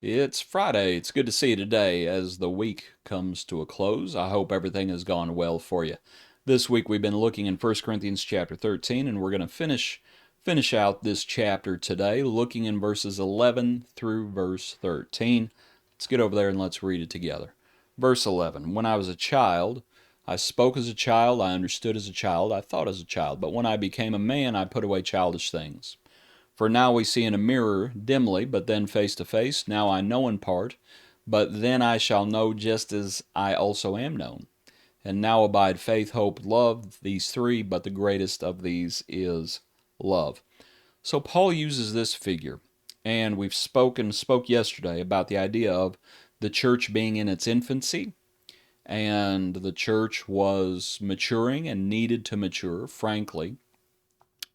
It's Friday. It's good to see you today as the week comes to a close. I hope everything has gone well for you. This week we've been looking in 1 Corinthians chapter 13 and we're going to finish out this chapter today looking in verses 11 through verse 13. Let's get over there and let's read it together. Verse 11. When I was a child, I spoke as a child, I understood as a child, I thought as a child, but when I became a man, I put away childish things. For now we see in a mirror dimly, but then face to face. Now I know in part, but then I shall know just as I also am known. And now abide faith, hope, love, these three, but the greatest of these is love. So Paul uses this figure, and spoke yesterday about the idea of the church being in its infancy, and the church was maturing and needed to mature, frankly,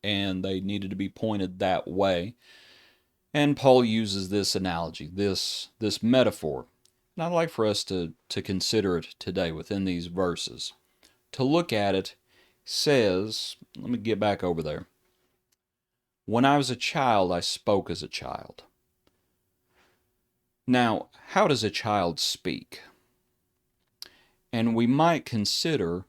and they needed to be pointed that way. And Paul uses this analogy, this metaphor. And I'd like for us to consider it today within these verses. To look at it says, let me get back over there. When I was a child, I spoke as a child. Now, how does a child speak? And we might consider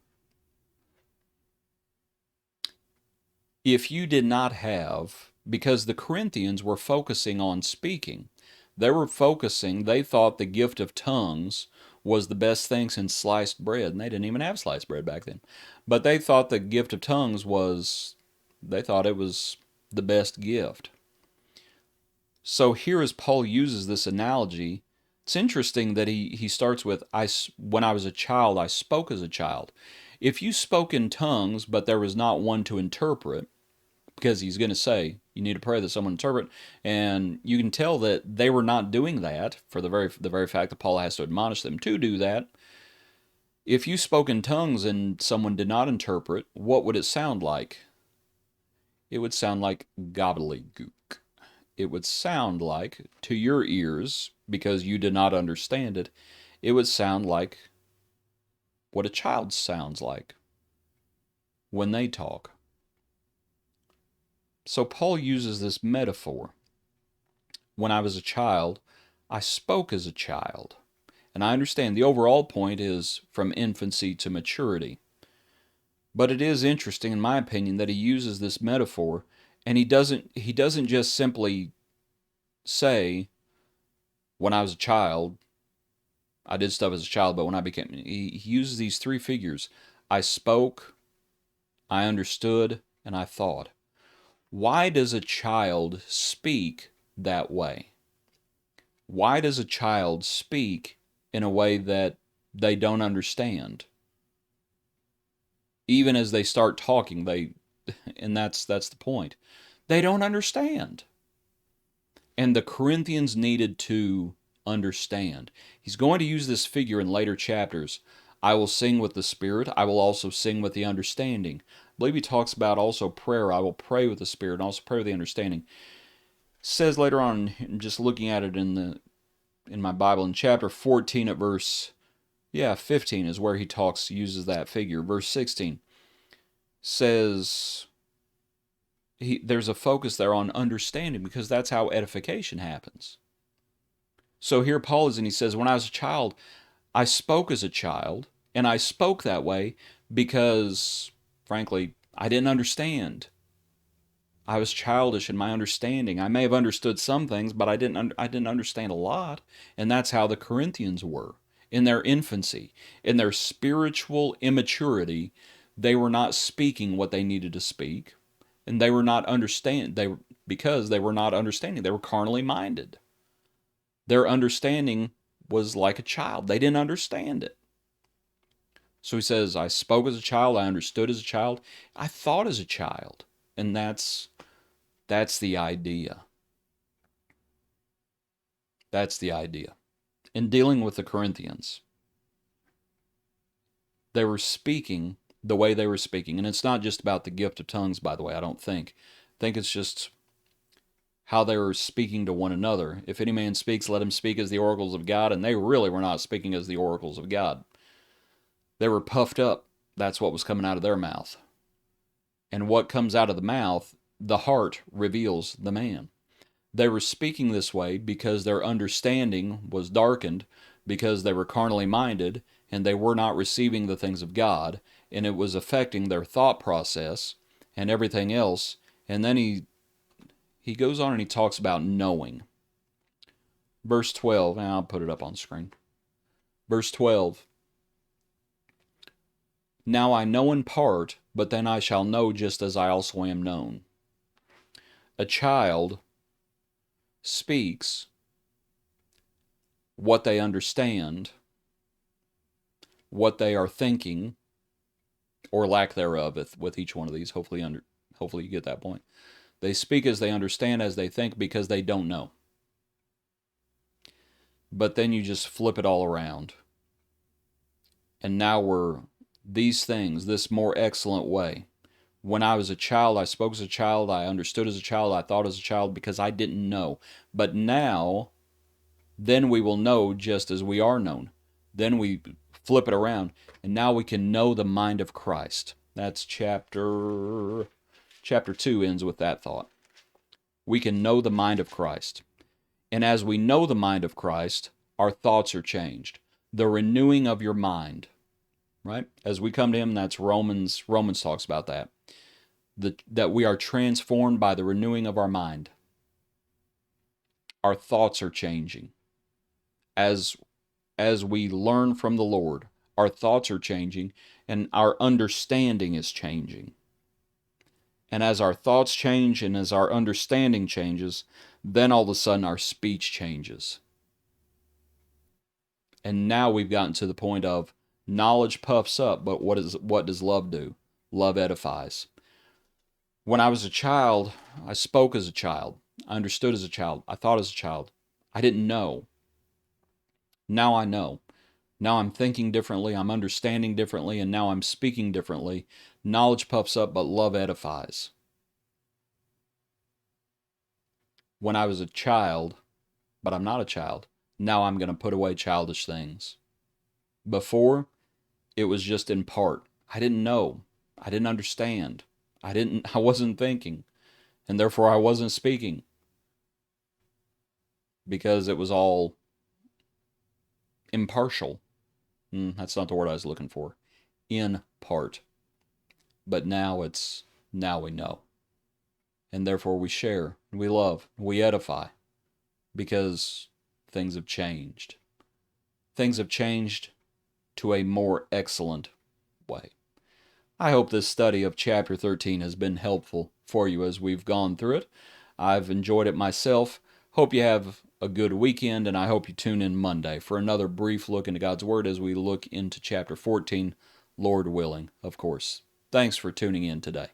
if you did not have, because the Corinthians were focusing on speaking. They thought the gift of tongues was the best thing since sliced bread, and they didn't even have sliced bread back then. But they thought the gift of tongues they thought it was the best gift. So here as Paul uses this analogy, it's interesting that he starts with, when I was a child, I spoke as a child. If you spoke in tongues, but there was not one to interpret, because he's going to say you need to pray that someone interpret, and you can tell that they were not doing that for the very fact that Paul has to admonish them to do that. If you spoke in tongues and someone did not interpret, what would it sound like? It would sound like gobbledygook. It would sound like, to your ears, because you did not understand it, it would sound like what a child sounds like when they talk. So Paul uses this metaphor. When I was a child, I spoke as a child. And I understand the overall point is from infancy to maturity. But it is interesting, in my opinion, that he uses this metaphor and he doesn't just simply say, when I was a child, I did stuff as a child, but when he uses these three figures. I spoke, I understood, and I thought. Why does a child speak that way? Why does a child speak in a way that they don't understand? Even as they start talking, and that's the point. They don't understand. And the Corinthians needed to understand. He's going to use this figure in later chapters. I will sing with the Spirit. I will also sing with the understanding. I believe he talks about also prayer. I will pray with the Spirit and also pray with the understanding. It says later on, just looking at it in my Bible, in chapter 14 at verse 15 is where he uses that figure. Verse 16 says there's a focus there on understanding because that's how edification happens. So here Paul is, and he says, when I was a child, I spoke as a child, and I spoke that way because, frankly, I didn't understand. I was childish in my understanding. I may have understood some things, but I didn't understand a lot, and that's how the Corinthians were. In their infancy, in their spiritual immaturity, they were not speaking what they needed to speak, and they were not because they were not understanding. They were carnally minded. Their understanding was like a child. They didn't understand it. So he says, I spoke as a child, I understood as a child, I thought as a child. And that's the idea. That's the idea. In dealing with the Corinthians, they were speaking the way they were speaking. And it's not just about the gift of tongues, by the way, I don't think. I think it's just how they were speaking to one another. If any man speaks, let him speak as the oracles of God. And they really were not speaking as the oracles of God. They were puffed up. That's what was coming out of their mouth. And what comes out of the mouth, the heart reveals the man. They were speaking this way because their understanding was darkened, because they were carnally minded, and they were not receiving the things of God, and it was affecting their thought process and everything else. And then he goes on and he talks about knowing. Verse 12, and I'll put it up on screen. Verse 12, now I know in part, but then I shall know just as I also am known. A child speaks what they understand, what they are thinking, or lack thereof with each one of these. Hopefully you get that point. They speak as they understand, as they think, because they don't know. But then you just flip it all around. And now we're these things, this more excellent way. When I was a child, I spoke as a child, I understood as a child, I thought as a child, because I didn't know. But now, then we will know just as we are known. Then we flip it around, and now we can know the mind of Christ. That's chapter 2 ends with that thought. We can know the mind of Christ. And as we know the mind of Christ, our thoughts are changed. The renewing of your mind, right? As we come to him, that's Romans. Romans talks about that. That we are transformed by the renewing of our mind. Our thoughts are changing. As we learn from the Lord, our thoughts are changing and our understanding is changing. And as our thoughts change and as our understanding changes, then all of a sudden our speech changes. And now we've gotten to the point of knowledge puffs up, but what does love do? Love edifies. When I was a child, I spoke as a child. I understood as a child. I thought as a child. I didn't know. Now I know. Now I'm thinking differently, I'm understanding differently, and now I'm speaking differently. Knowledge puffs up, but love edifies. When I was a child, but I'm not a child, now I'm going to put away childish things. Before, it was just in part. I didn't know. I didn't understand. I wasn't thinking, and therefore I wasn't speaking. Because it was all impartial. That's not the word I was looking for. In part. But now we know. And therefore we share, we love, we edify. Because things have changed. Things have changed to a more excellent way. I hope this study of chapter 13 has been helpful for you as we've gone through it. I've enjoyed it myself. Hope you have a good weekend, and I hope you tune in Monday for another brief look into God's Word as we look into chapter 14, Lord willing, of course. Thanks for tuning in today.